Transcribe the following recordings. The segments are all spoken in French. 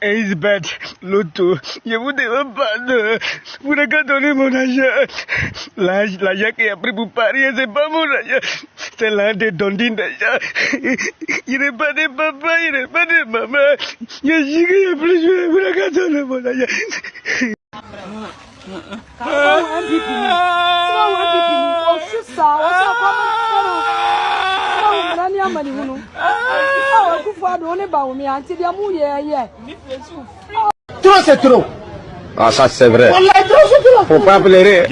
Ace bet, loto, je vous demande pas. Vous n'avez qu'à donner mon argent. L'argent qui a pris pour parier, c'est pas mon argent. C'est l'un des dondines d'argent. Il n'est pas de papa, il n'est pas de maman. Je sais qu'il y a plus de vous n'avez qu'à donner mon argent. Trop c'est trop. Ah ça c'est vrai. Faut pas pleurer.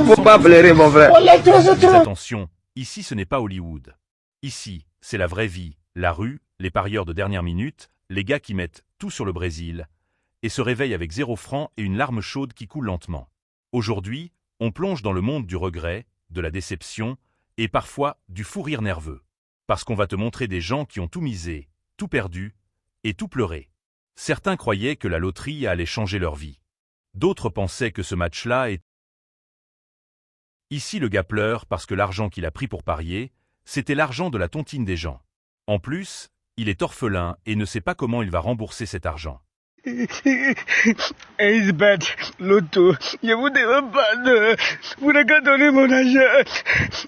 Faut pas pleurer mon frère. Mais attention, ici ce n'est pas Hollywood. Ici, c'est la vraie vie, la rue, les parieurs de dernière minute, les gars qui mettent tout sur le Brésil et se réveillent avec 0 francs et une larme chaude qui coule lentement. Aujourd'hui, on plonge dans le monde du regret, de la déception et parfois du fou rire nerveux. Parce qu'on va te montrer des gens qui ont tout misé, tout perdu et tout pleuré. Certains croyaient que la loterie allait changer leur vie. D'autres pensaient que ce match-là est... Ici, le gars pleure parce que l'argent qu'il a pris pour parier, c'était l'argent de la tontine des gens. En plus, il est orphelin et ne sait pas comment il va rembourser cet argent. Ace bet, loto, je vous demande pas. Vous n'avez qu'à donner mon argent.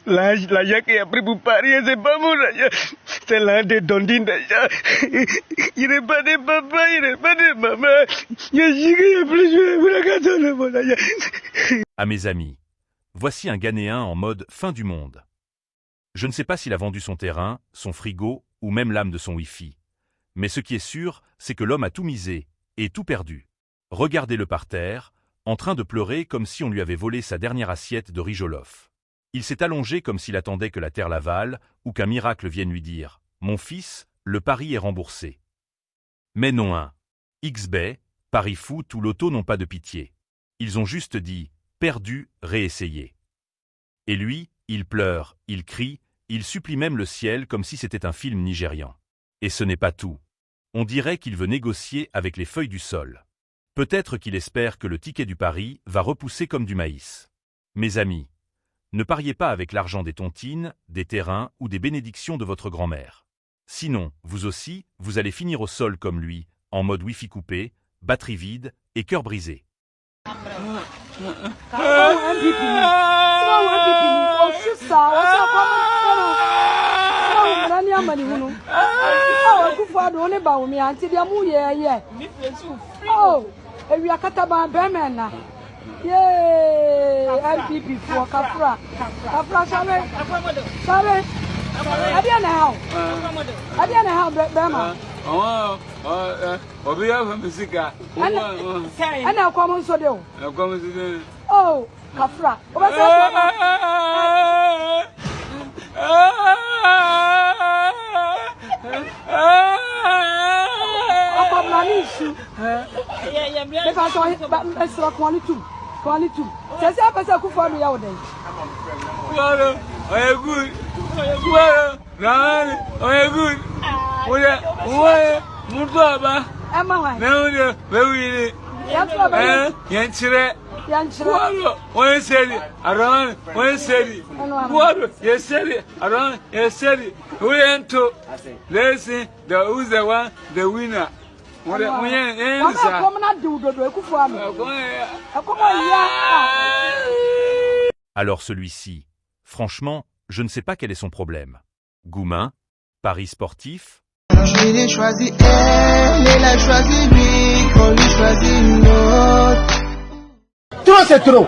L'argent qui a pris pour parier, c'est pas mon argent. C'est l'un des dondines d'argent. Il n'est pas de papa, il n'est pas de maman. Je sais qu'il y a plus de vous n'avez qu'à donner mon argent. À mes amis, voici un Ghanéen en mode fin du monde. Je ne sais pas s'il a vendu son terrain, son frigo ou même l'âme de son Wi-Fi. Mais ce qui est sûr, c'est que l'homme a tout misé et tout perdu. Regardez-le par terre, en train de pleurer comme si on lui avait volé sa dernière assiette de riz jollof. Il s'est allongé comme s'il attendait que la terre l'avale ou qu'un miracle vienne lui dire « Mon fils, le pari est remboursé ». Mais non un. XBet, Paris Foot ou Loto n'ont pas de pitié. Ils ont juste dit « Perdu, réessayé ». Et lui, il pleure, il crie, il supplie même le ciel comme si c'était un film nigérian. Et ce n'est pas tout. On dirait qu'il veut négocier avec les feuilles du sol. Peut-être qu'il espère que le ticket du pari va repousser comme du maïs. Mes amis, ne pariez pas avec l'argent des tontines, des terrains ou des bénédictions de votre grand-mère. Sinon, vous aussi, vous allez finir au sol comme lui, en mode Wi-Fi coupé, batterie vide et cœur brisé. Alors celui-ci, franchement, je ne sais pas quel est son problème. Goumin, Paris sportif. Je l'ai choisi elle, elle a choisi lui, qu'on lui choisit une autre. Trop c'est trop.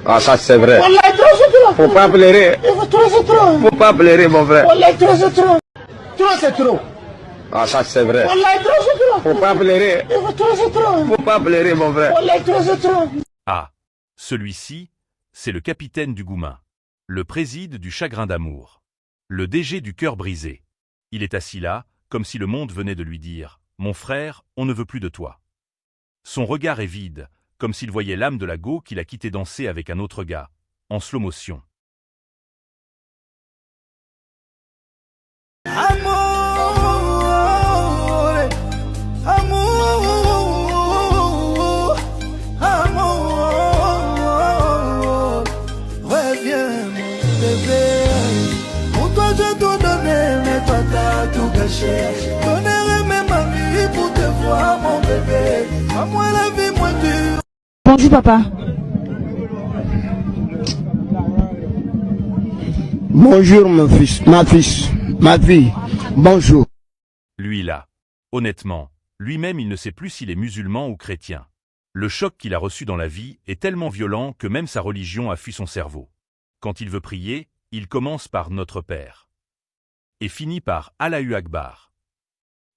Ah ça c'est vrai. Trop c'est trop. Faut pas pleurer. Trop c'est trop. Faut pas pleurer mon frère. Trop c'est trop. Trop c'est trop. Ah ça c'est vrai. Trop c'est trop. Faut pas pleurer. Trop c'est trop. Faut pas pleurer mon frère. Trop c'est trop. Ah, celui-ci, c'est le capitaine du Goumin, le préside du chagrin d'amour, le DG du cœur brisé. Il est assis là, comme si le monde venait de lui dire « Mon frère, on ne veut plus de toi ». Son regard est vide, comme s'il voyait l'âme de la go qu'il a quitté danser avec un autre gars, en slow motion. Pour toi j'ai tout donné, mais toi t'as tout gâché. Donnerai même Bonjour papa. Bonjour mon fils, ma fille. Bonjour. Lui là. Honnêtement, lui-même il ne sait plus s'il est musulman ou chrétien. Le choc qu'il a reçu dans la vie est tellement violent que même sa religion a fui son cerveau. Quand il veut prier, il commence par Notre Père et finit par Allahu Akbar.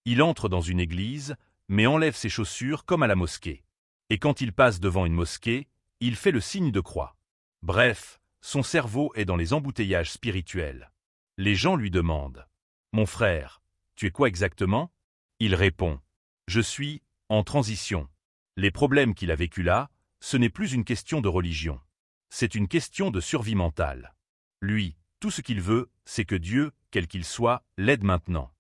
Il entre dans une église, mais enlève ses chaussures comme à la mosquée. Et quand il passe devant une mosquée, il fait le signe de croix. Bref, son cerveau est dans les embouteillages spirituels. Les gens lui demandent « Mon frère, tu es quoi exactement ?» Il répond « Je suis en transition. » Les problèmes qu'il a vécus là, ce n'est plus une question de religion. C'est une question de survie mentale. Lui, tout ce qu'il veut, c'est que Dieu, quel qu'il soit, l'aide maintenant.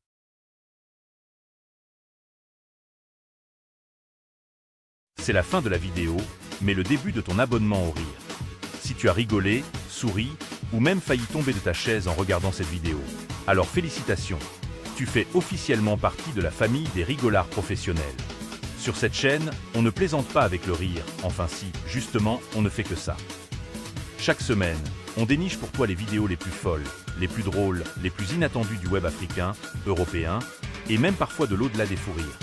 C'est la fin de la vidéo, mais le début de ton abonnement au rire. Si tu as rigolé, souri, ou même failli tomber de ta chaise en regardant cette vidéo, alors félicitations. Tu fais officiellement partie de la famille des rigolards professionnels. Sur cette chaîne, on ne plaisante pas avec le rire, enfin si, justement, on ne fait que ça. Chaque semaine, on déniche pour toi les vidéos les plus folles, les plus drôles, les plus inattendues du web africain, européen, et même parfois de l'au-delà des fous rires.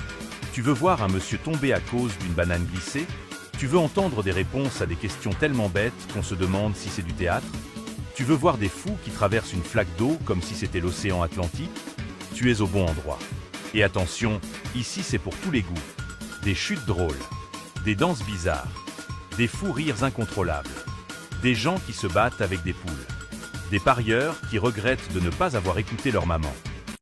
Tu veux voir un monsieur tomber à cause d'une banane glissée? Tu veux entendre des réponses à des questions tellement bêtes qu'on se demande si c'est du théâtre? Tu veux voir des fous qui traversent une flaque d'eau comme si c'était l'océan Atlantique? Tu es au bon endroit. Et attention, ici c'est pour tous les goûts. Des chutes drôles, des danses bizarres, des fous rires incontrôlables, des gens qui se battent avec des poules, des parieurs qui regrettent de ne pas avoir écouté leur maman.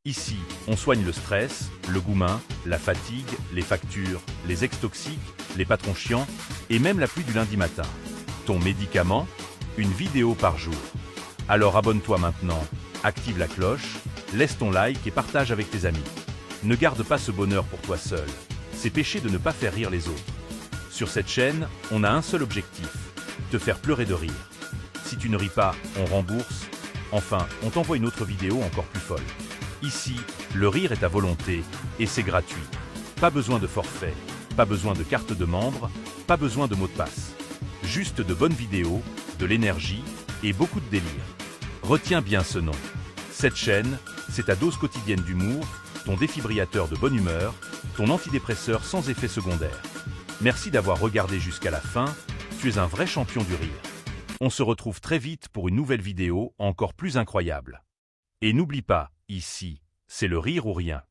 Ici, on soigne le stress, le goumin, la fatigue, les factures, les ex toxiques, les patrons chiants et même la pluie du lundi matin. Ton médicament? Une vidéo par jour. Alors abonne-toi maintenant, active la cloche, laisse ton like et partage avec tes amis. Ne garde pas ce bonheur pour toi seul. C'est péché de ne pas faire rire les autres. Sur cette chaîne, on a un seul objectif, te faire pleurer de rire. Si tu ne ris pas, on rembourse. Enfin, on t'envoie une autre vidéo encore plus folle. Ici, le rire est à volonté et c'est gratuit. Pas besoin de forfait, pas besoin de carte de membre, pas besoin de mot de passe. Juste de bonnes vidéos, de l'énergie et beaucoup de délire. Retiens bien ce nom. Cette chaîne, c'est ta dose quotidienne d'humour, ton défibrillateur de bonne humeur, ton antidépresseur sans effet secondaire. Merci d'avoir regardé jusqu'à la fin, tu es un vrai champion du rire. On se retrouve très vite pour une nouvelle vidéo encore plus incroyable. Et n'oublie pas, ici, c'est le rire ou rien.